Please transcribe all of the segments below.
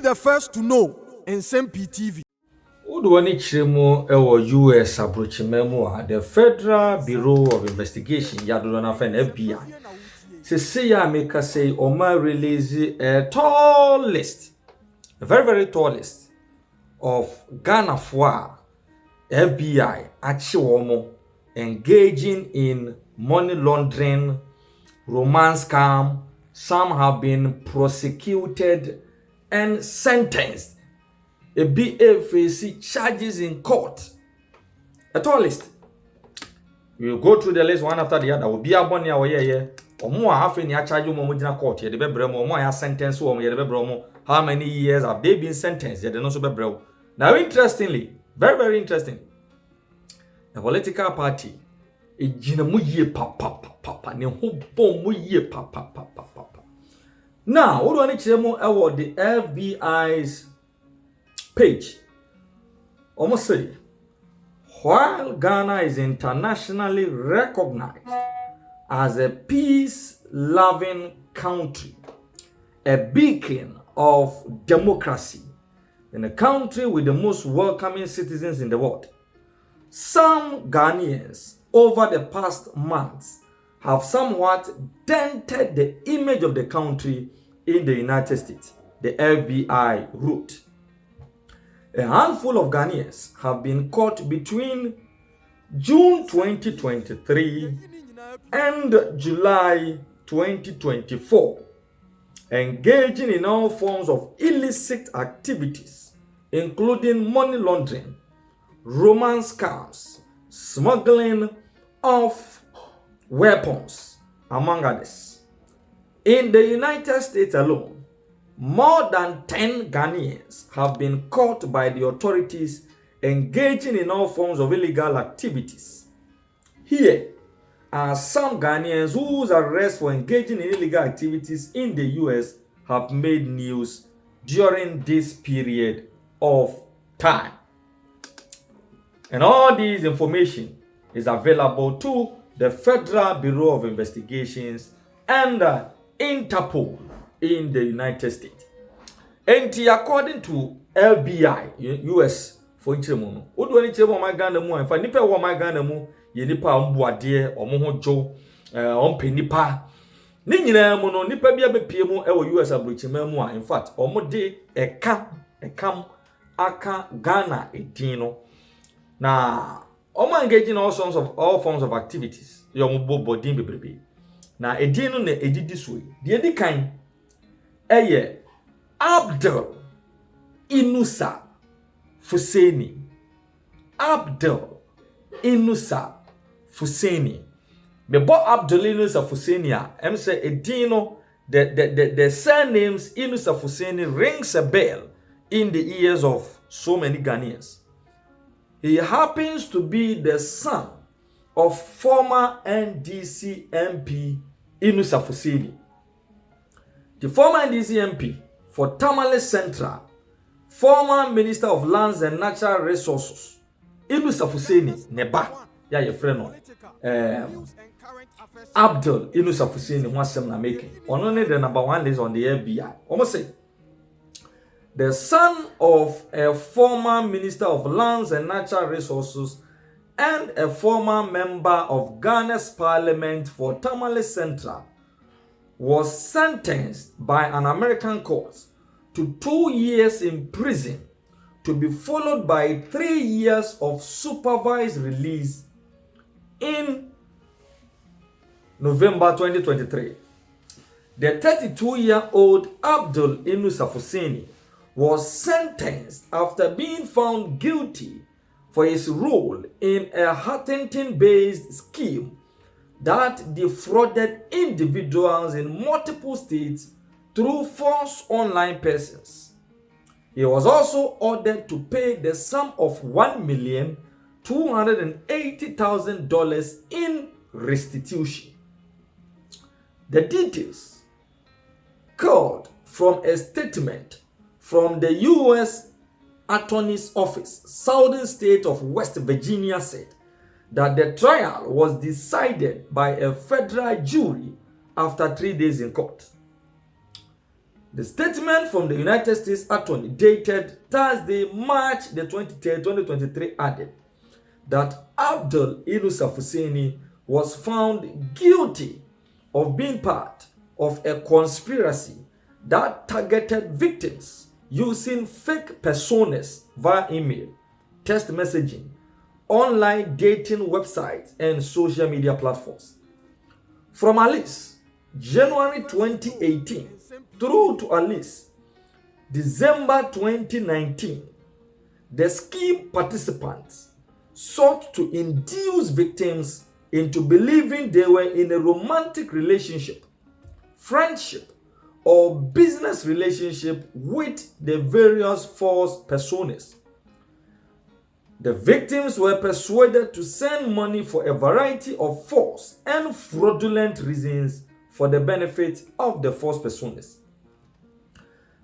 the first to know. Nsem-Pii TV. Udwani chiremu ewo US abrochimemu the Federal Bureau of Investigation yadona fen FBI. Se ya make say Oma release a tall list, a very tall list of Ghana for FBI actually engaging in money laundering, romance scam. Some have been prosecuted and sentenced. A BFAC charges in court. A tall list. We'll go through the list one after the other. Will be a bonny away. Or more half in your charge of court. You the Bebremo, more sentence or you the Bebremo. How many years have they been sentenced? You don't know Bebremo. Now, interestingly, very interesting. The political party. A jinamuye papa. Ne hobo muye papa. Now, what do I need to know about the FBI's page? Almost say, while Ghana is internationally recognized as a peace-loving country, a beacon of democracy, and a country with the most welcoming citizens in the world, some Ghanaians over the past months have somewhat dented the image of the country in the United States, the FBI wrote. A handful of Ghanaians have been caught between June 2023 and July 2024, engaging in all forms of illicit activities, including money laundering, romance scams, smuggling of weapons, among others. In the United States alone, more than 10 Ghanaians have been caught by the authorities engaging in all forms of illegal activities. Here are some Ghanaians whose arrests for engaging in illegal activities in the US have made news during this period of time. And all this information is available to the Federal Bureau of Investigations and Interpol in the United States. And according to FBI, US, for instance, what do I need to say my Ghana mu? In fact, nipa wa my Ghana mu, ye nipa ombuade, omohojo, ompe nipa. Ni nyina mu no nipa bia bepie mu e wo US abrochima mu a in fact, omode ekam aka Ghana edin no. Na omo engaging in all forms of activities. Yo mo bodin bebrebe. Na edin no na edidi so. De edi kan eye Abdul Inusah Fuseni. Abdul Inusah Fuseni. Bebo Abdul Inusah Fuseni a em say edin no the surnames Inusah Fuseni rings a bell in the ears of so many Ghanaians. He happens to be the son of former NDC MP Inusah Fuseni. The former NDC MP for Tamale Central, former Minister of Lands and Natural Resources, Inusah Fuseni, Neba, ya your friend, Abdul Inusah Fuseni, wasem na making. Only the number one is on the FBI. Almost say, the son of a former Minister of Lands and Natural Resources and a former member of Ghana's Parliament for Tamale Central was sentenced by an American court to 2 years in prison to be followed by 3 years of supervised release in November 2023. The 32-year-old Abdul Inusah Fuseni was sentenced after being found guilty for his role in a Huntington-based scheme that defrauded individuals in multiple states through false online persons. He was also ordered to pay the sum of $1,280,000 in restitution. The details called from a statement from the U.S. Attorney's Office, Southern State of West Virginia, said that the trial was decided by a federal jury after 3 days in court. The statement from the United States Attorney dated Thursday, March the 23rd, 2023 added that Abdul Inusah was found guilty of being part of a conspiracy that targeted victims using fake personas via email, text messaging, online dating websites, and social media platforms. From at least January 2018 through to at least December 2019, the scheme participants sought to induce victims into believing they were in a romantic relationship, friendship, or business relationship with the various false personas. The victims were persuaded to send money for a variety of false and fraudulent reasons for the benefit of the false personas.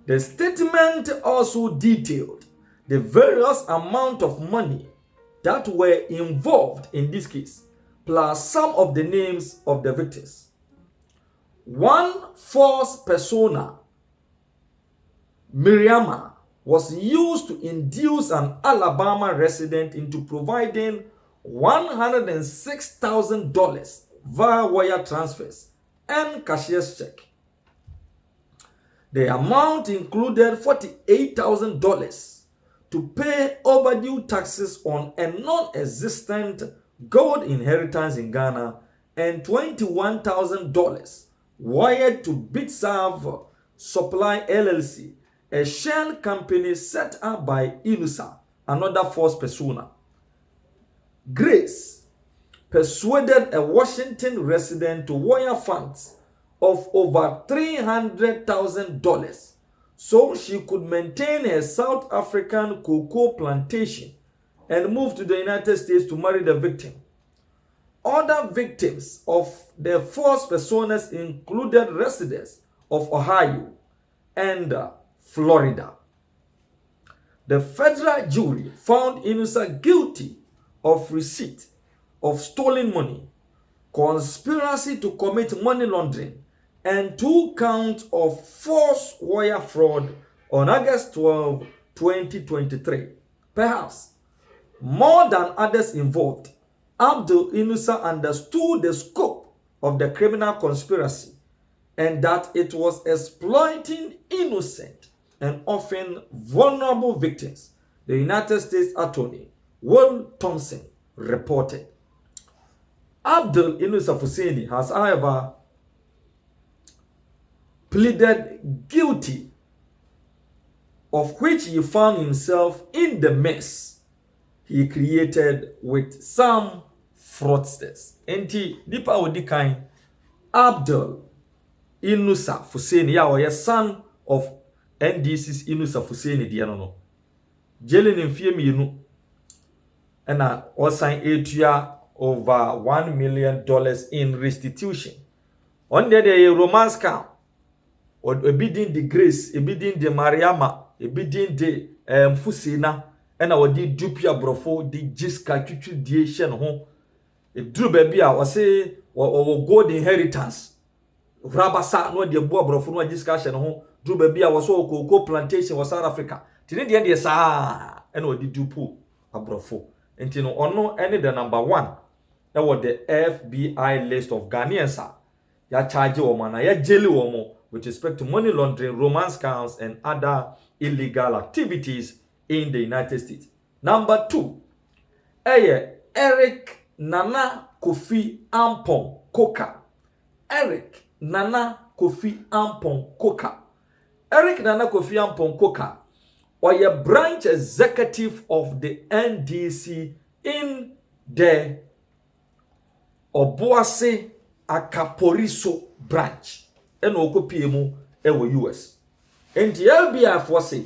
The statement also detailed the various amount of money that were involved in this case, plus some of the names of the victims. One false persona, Miriama, was used to induce an Alabama resident into providing $106,000 via wire transfers and cashier's check. The amount included $48,000 to pay overdue taxes on a non-existent gold inheritance in Ghana and $21,000 wired to Bitserve Supply LLC, a shell company set up by Inusah, another false persona. Grace persuaded a Washington resident to wire funds of over $300,000 so she could maintain her South African cocoa plantation and move to the United States to marry the victim. Other victims of the false personas included residents of Ohio and Florida. The federal jury found Inusah guilty of receipt of stolen money, conspiracy to commit money laundering, and 2 counts of false wire fraud on August 12, 2023. Perhaps more than others involved, Abdul Inusah understood the scope of the criminal conspiracy and that it was exploiting innocent and often vulnerable victims, the United States Attorney Will Thompson reported. Abdul Inusah has, however, pleaded guilty, of which he found himself in the mess he created with some fraudsters. Enti nipa odi kan Abdul Inusah ya oye son of NDC's Inusah die no. Jelen mfie mienu ena osan etua over $1 million in restitution. On the romance scam, or ebidin the Grace, ebidin the Mariama, ebidin the Fusina, and our di dupia brofo, di jiska chuchu die shen ho. A drew baby, I was say, or gold inheritance. Rabasa, no de boa brofo, no jiska shen ho. Drew baby, I was so cocoa plantation was South Africa. Tini the end, sa, and what did you pull a brofo? And you know, or no, any the number 1. That was the FBI list of Ghanaians. Ya charge woman, ya jail woman with respect to money laundering, romance scams, and other illegal activities in the United States. Number 2, Eric Nana Kofi Ampon Koka. Eric Nana Kofi Ampon Koka. Eric Nana Kofi Ampon Koka, or a branch executive of the NDC in the Obuasi Akaporiso branch and Okopie ewo US. And the LBI say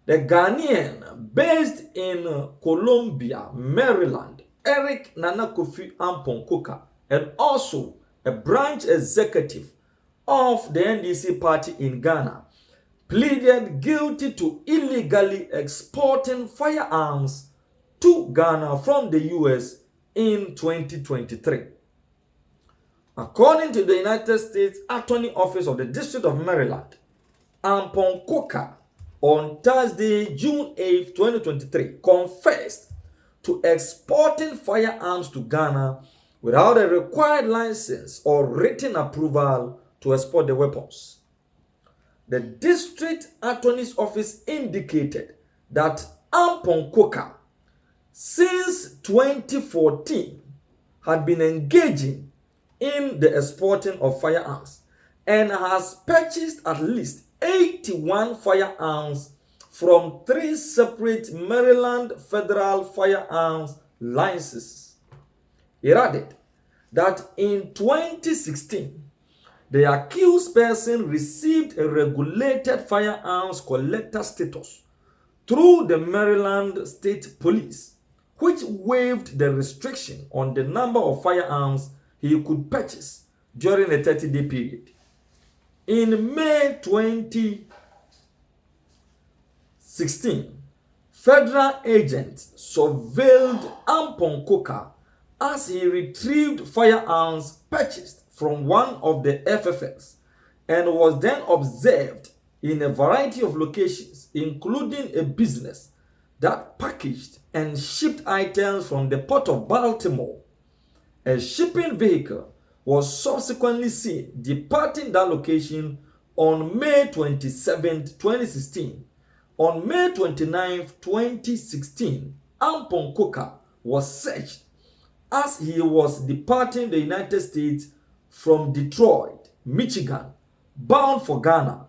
the Ghanaian based in Columbia, Maryland, Eric Nana Kofi Ampon Koka, and also a branch executive of the NDC party in Ghana, pleaded guilty to illegally exporting firearms to Ghana from the US in 2023. According to the United States Attorney Office of the District of Maryland, Ampon Koka, on Thursday, June 8, 2023, confessed to exporting firearms to Ghana without a required license or written approval to export the weapons. The district attorney's office indicated that Ampon Koka, since 2014, had been engaging in the exporting of firearms and has purchased at least 81 firearms from 3 separate Maryland federal firearms licenses. It added that in 2016, the accused person received a regulated firearms collector status through the Maryland State Police, which waived the restriction on the number of firearms he could purchase during a 30-day period. In May 2016, federal agents surveilled Ampon Koka as he retrieved firearms purchased from one of the FFLs and was then observed in a variety of locations, including a business that packaged and shipped items from the port of Baltimore. A shipping vehicle was subsequently seen departing that location on May 27, 2016. On May 29, 2016, Ampon Koka was searched as he was departing the United States from Detroit, Michigan, bound for Ghana.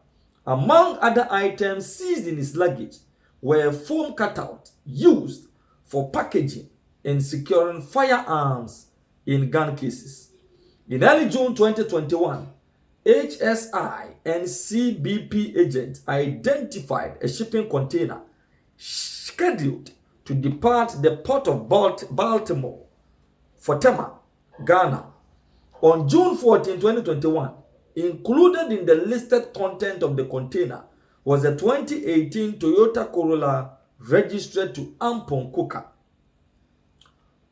Among other items seized in his luggage were a foam cutout used for packaging and securing firearms in gun cases. In early June 2021, HSI and CBP agents identified a shipping container scheduled to depart the port of Baltimore for Tema, Ghana. On June 14, 2021, included in the listed content of the container was a 2018 Toyota Corolla registered to Ampon Koka.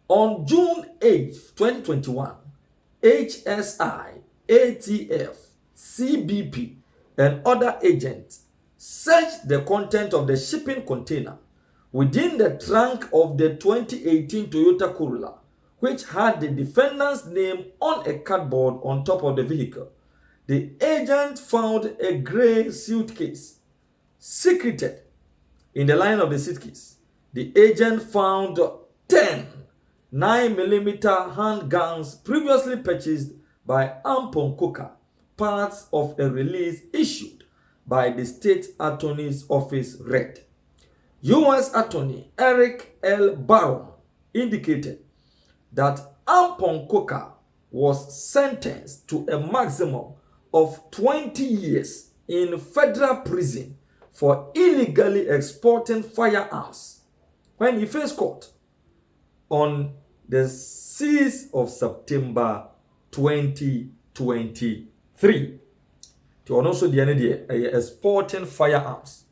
On June 8, 2021, HSI, ATF, CBP, and other agents searched the content of the shipping container within the trunk of the 2018 Toyota Corolla, which had the defendant's name on a cardboard on top of the vehicle. The agent found a gray suitcase secreted in the line of the suitcase. The agent found 10 9mm handguns previously purchased by Ampon Koka, parts of a release issued by the state attorney's office read. U.S. Attorney Eric L. Barron indicated that Ampon Koka was sentenced to a maximum of 20 years in federal prison for illegally exporting firearms when he faced court on the 6th of September 2023. To also the end exporting firearms.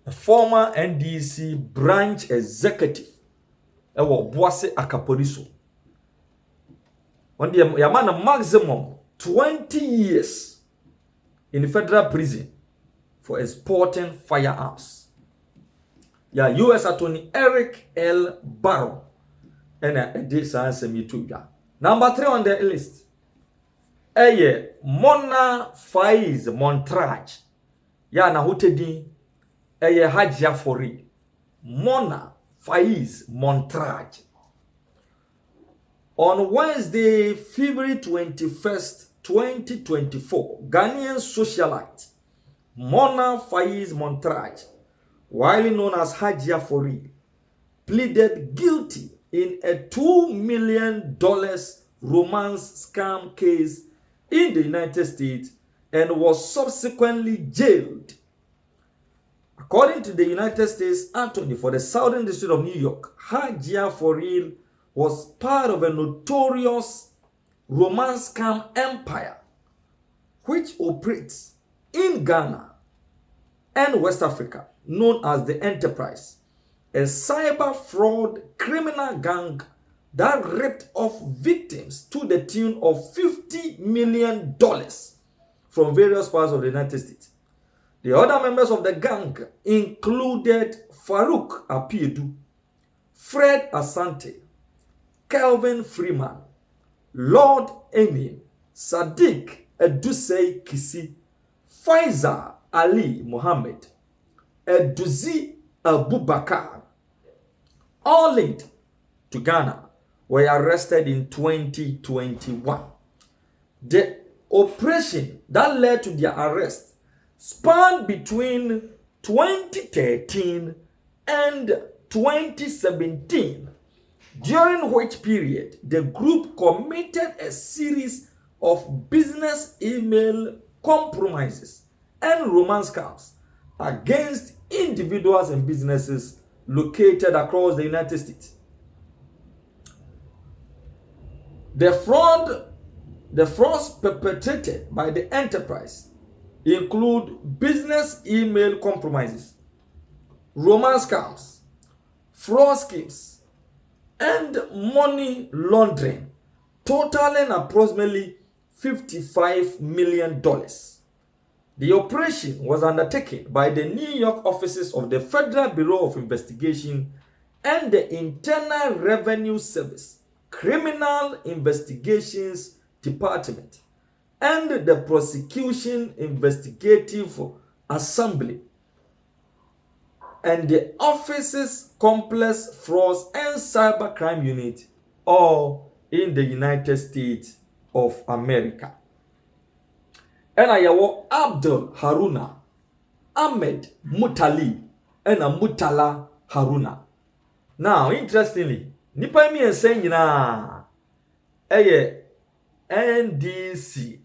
A former NDC branch executive ewo Boase Akaporiso. On the yaman maximum 20 years in federal prison for exporting firearms. U.S. Attorney Eric L. Barron and Nsem-Pii. Number 3 on the list. Nsem-Pii Montrage. Na hotedi Hajia Fori. Nsem-Pii Montrage. On Wednesday, February 21st, 2024, Ghanaian socialite Nsem-Pii Montrage, widely known as Hajia Fori, pleaded guilty in a $2 million romance scam case in the United States and was subsequently jailed. According to the United States Attorney for the Southern District of New York, Hajia Fori was part of a notorious romance scam empire which operates in Ghana and West Africa, known as the Enterprise, a cyber fraud criminal gang that ripped off victims to the tune of $50 million from various parts of the United States. The other members of the gang included Farouk Apiedu, Fred Asante, Kelvin Freeman, Lord Emin, Sadiq Edusei Kisi, Faisal Ali Mohammed, Eduzi Abubakar, all linked to Ghana, were arrested in 2021. The operation that led to their arrest spanned between 2013 and 2017, during which period the group committed a series of business email compromises and romance scams against individuals and businesses located across the United States. The frauds perpetrated by the enterprise include business email compromises, romance scams, fraud schemes, and money laundering, totaling approximately $55 million. The operation was undertaken by the New York offices of the Federal Bureau of Investigation and the Internal Revenue Service, Criminal Investigations Department, and the Prosecution Investigative Assembly, and the office's Complex Frauds and Cybercrime Unit, all in the United States of America. And I have Abdul Haruna, Ahmed Mutali, and Mutala Haruna. Now, interestingly, nipa mi ensen nyina NDC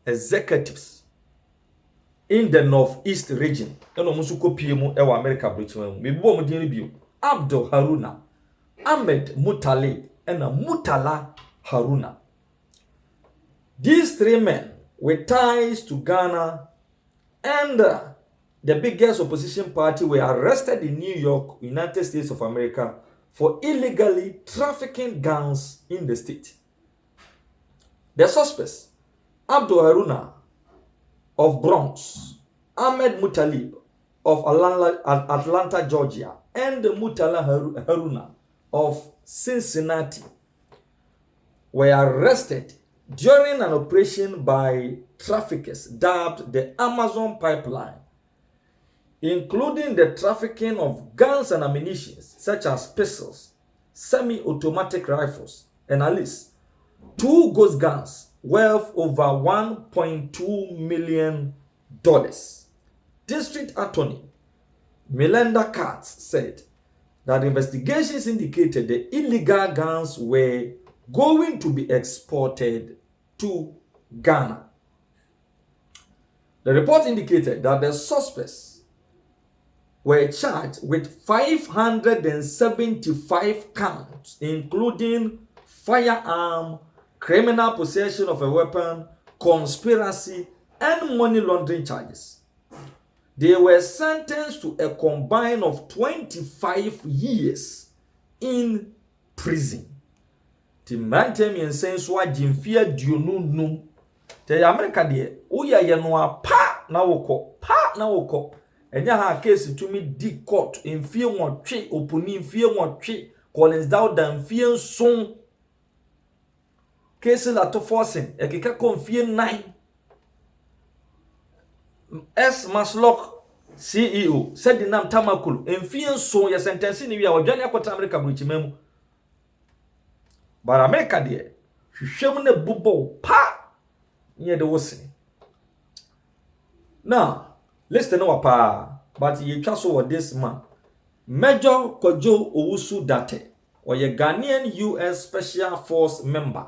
executives in the Northeast region. Eno musu kopie mu ewa America Britain. Me bo mu din bio. Abdul Haruna, Ahmed Mutali, and Mutala Haruna. These three men with ties to Ghana and the biggest opposition party were arrested in New York, United States of America, for illegally trafficking guns in the state. The suspects, Abdul Haruna of Bronx, Ahmed Mutalib of Atlanta, Georgia, and Mutala Haruna of Cincinnati, were arrested during an operation by traffickers dubbed the Amazon Pipeline, including the trafficking of guns and ammunition such as pistols, semi-automatic rifles, and at least 2 ghost guns worth over $1.2 million. District Attorney Melinda Katz said that investigations indicated the illegal guns were going to be exported to Ghana. The report indicated that the suspects were charged with 575 counts, including firearm, criminal possession of a weapon, conspiracy, and money laundering charges. They were sentenced to a combine of 25 years in prison. Timantem yensen so agimfia duonunum. Te America de, uya yenwa pa na woko. Enya ha case tumi di court mfie nwotwe, opuni mfie nwotwe, Collins Dowda mfie nson. Case la to forcing, ekeka ko mfie 9. S. Maslock, CEO, said the name Tamakulu, mfie nson ya sentence ni wi a wadwane akota America bruchimemu. But America de, hwehwem na bubo pa nye de wose. Now, listen no pa, but ye twa so with this man. Major Kojo Owusu Date, or a Ghanaian US Special Force member.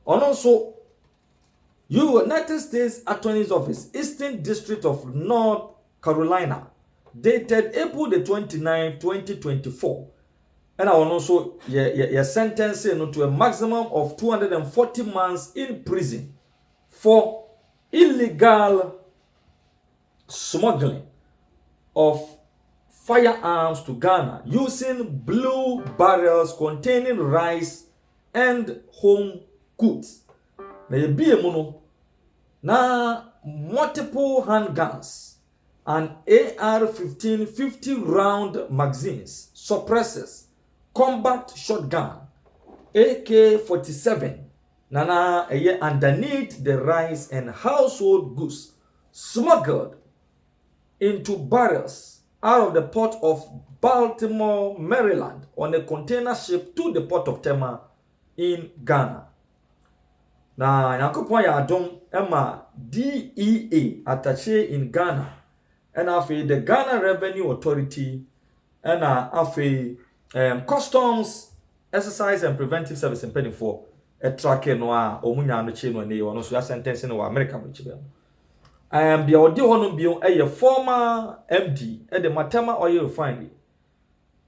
And also, United States Attorney's Office, Eastern District of North Carolina, dated April the 29th, 2024. And I will also sentence to a maximum of 240 months in prison for illegal smuggling of firearms to Ghana using blue barrels containing rice and home goods. Na yebi emuno na multiple handguns, an AR-15 50-round magazines, suppressors, combat shotgun, AK-47, Nana underneath the rice and household goods smuggled into barrels out of the port of Baltimore, Maryland, on a container ship to the port of Tema in Ghana. Na yakopon ya adom ema DEA attaché in Ghana, and afi the Ghana Revenue Authority, and afi Customs Exercise and Preventive Service in for a tracker no a omunya no che no ne ono so sentence no America mo chibe. The odi hono bio a former MD at the Matama Oil Refinery.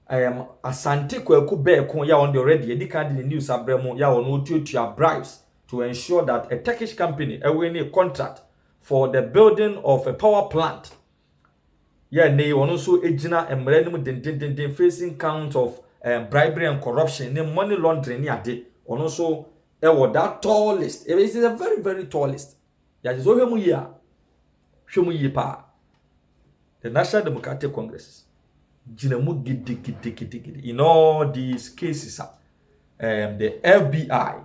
Asante Kwaku Beeko ya on the already edikadi the news abremo ya on otutua bribes to ensure that a Turkish company win a contract for the building of a power plant. Yeah, they also ejina emrenim den facing count of bribery and corruption, money laundering ni ade. Also that tall list. It is a very, very tall list. Yeah, is over here. Show me pa. The National Democratic Congress. In all these cases, the FBI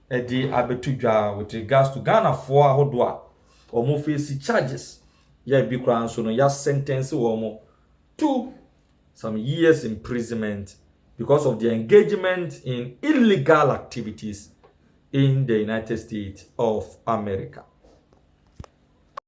the abetudwa with regards to Ghana for hodwa omo face charges ya bi kran so no ya sentence omo to some years imprisonment because of their engagement in illegal activities in the United States of America.